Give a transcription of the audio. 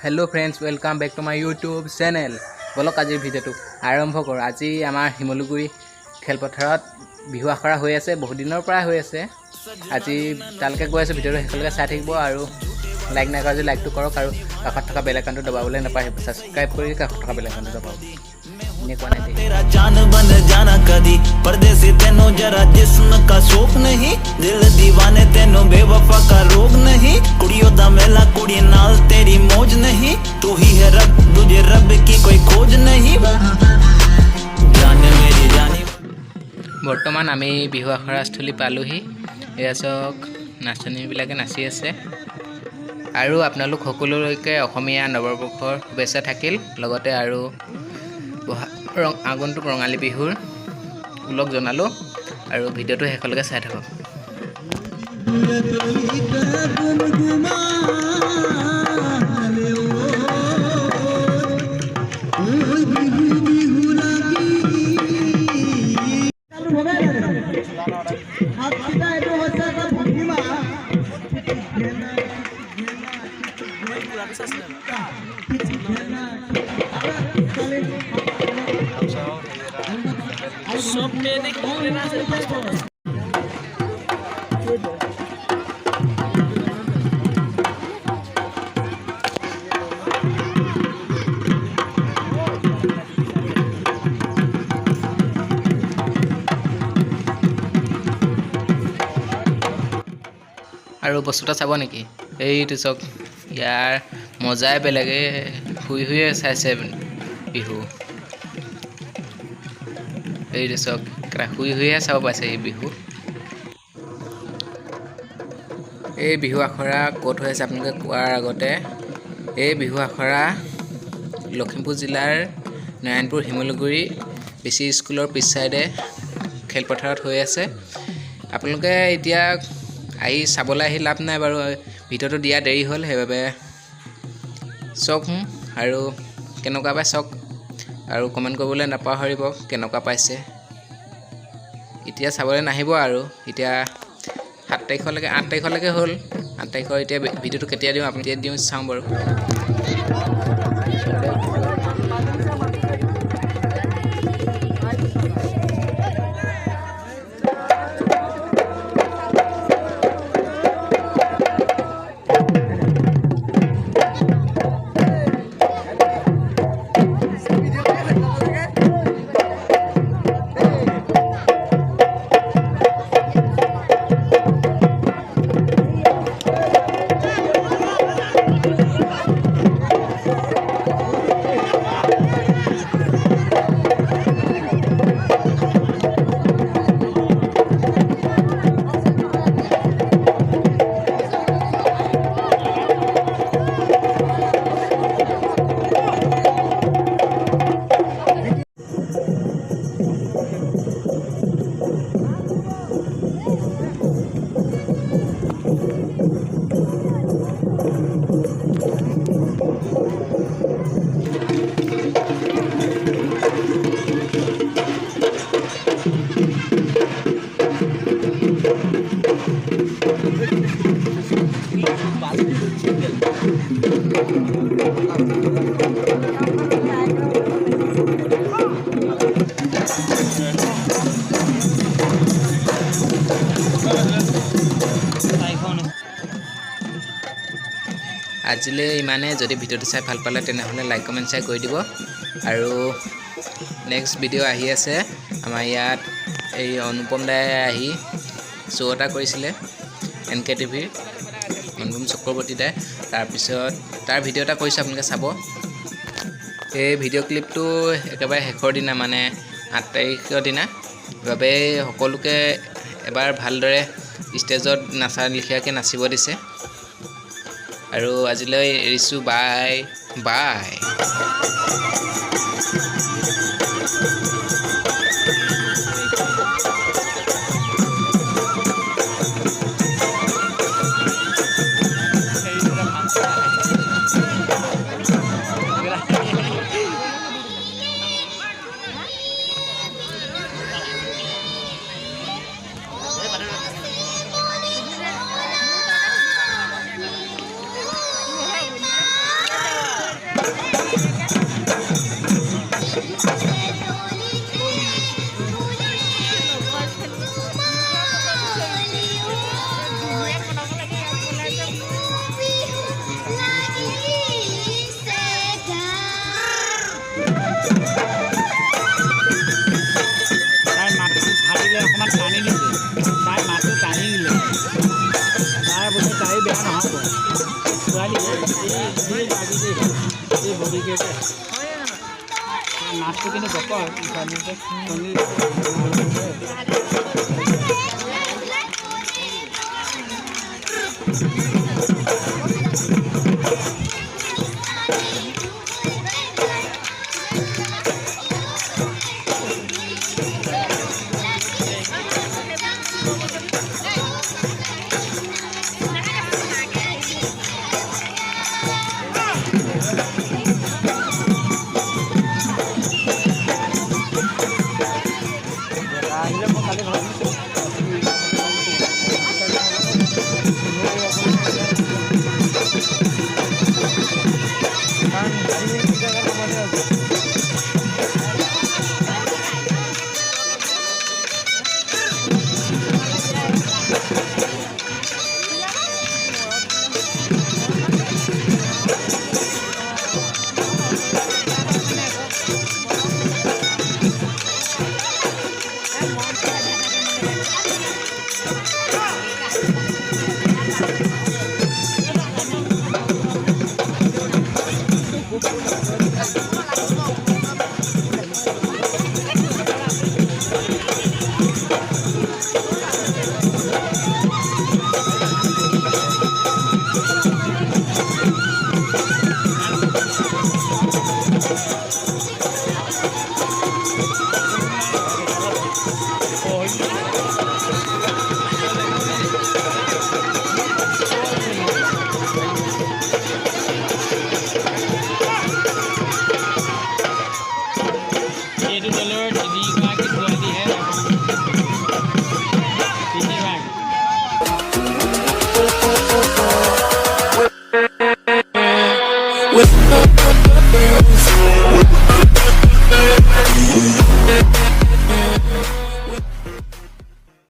Hello friends welcome back to my YouTube channel बोलक आज video आरम्भ करो। आज आमार शिमलुगुरी खेलपथारत बिहु आखरा हो आछे बहुत दिनर परा हो आछे। आज तालके गई आछे भिडिओ हेकलके चाइ थाकिब आरो लाइक ना करे लाइक तो करक आरो काखत थका बेल आइकनটো दबाबले नापाय सब्सक्राइब কৰি काखत थका बेल आइकनটো दबाव। तेरा जान बन जाना कदी परदेसी तेनो जरा जिस्म का शौक नहीं दिल दीवाने तेनो बेवफा का रोग नहीं कुड़ियों दा मेला कुड़ी नाल तेरी मौज नहीं तू ही है रब तुझे रब की कोई खोज नहीं जाने मेरी जानी। बर्तमान आमी बिहु आखरास्थली पालोही। एया चक नाचनीবিলাকে नाचि আছে আৰু আপোনালোক সকলোলৈকে অসমীয়া নৱবৰ্ষৰ শুভেচ্ছা থাকিল। লগতে আৰু আগন্তুক ৰঙালী বিহুৰ উলগ জনালো আৰু ভিডিওটো হেকলকে চাই থাকক। আৰু বস্তুটা চাব নেকি এইটো চক ইয়াৰ মজাই বেলেগে শুই শুইয়ে চাইছে বিহু। এইটো চক শুই শুইয়ে চাব পাইছে এই বিহু। এই বিহু আখৰা ক'ত হৈ আছে আপোনালোকে কোৱাৰ আগতে এই বিহু আখৰা লখিমপুৰ জিলাৰ নাৰায়ণপুৰ শিমলুগুৰি বিচি স্কুলৰ পিছ চাইডে খেলপথাৰত হৈ আছে। আপোনালোকে এতিয়া আহি চাবলৈ আহি লাভ নাই বাৰু ভিডিওটো দিয়া দেৰি হ'ল সেইবাবে চক আৰু কেনেকুৱা পাই চক আৰু কমেণ্ট কৰিবলৈ নাপাহৰিব কেনেকুৱা পাইছে। এতিয়া চাবলৈ নাহিব আৰু এতিয়া 7 তাৰিখলৈকে 8 তাৰিখলৈকে হ'ল 8 তাৰিখৰ এতিয়া ভিডিওটো কেতিয়া দিওঁ আপুনি এতিয়া দিওঁ চাওঁ বাৰু। আজিলে ইমানে। যদি ভিডিওটো চাই ভাল পালে তেনেহলে লাইক কমেন্ট শ্বেয়াৰ কৰি দিব আৰু নেক্সট ভিডিও আহি আছে। আমাৰ ইয়াত এই অনুপম দাই আহি শ্ব' এটা কৰিছিলে NKTV অনুপম চক্ৰৱৰ্তী দাই। তাৰপিছত তাৰ ভিডিও এটা কৰিছে আপোনালোকে চাব। এই ভিডিও ক্লিপটো একেবাৰে শেষৰ দিনা মানে 8 তাৰিখৰ দিনা বাবে সকলোকে এবাৰ ভালদৰে ষ্টেজত নাচা লিখিয়াকৈ নাচিব দিছে আৰু আজিলৈ এৰিছোঁ বাই বাই নাচটো কিন্তু গপৰ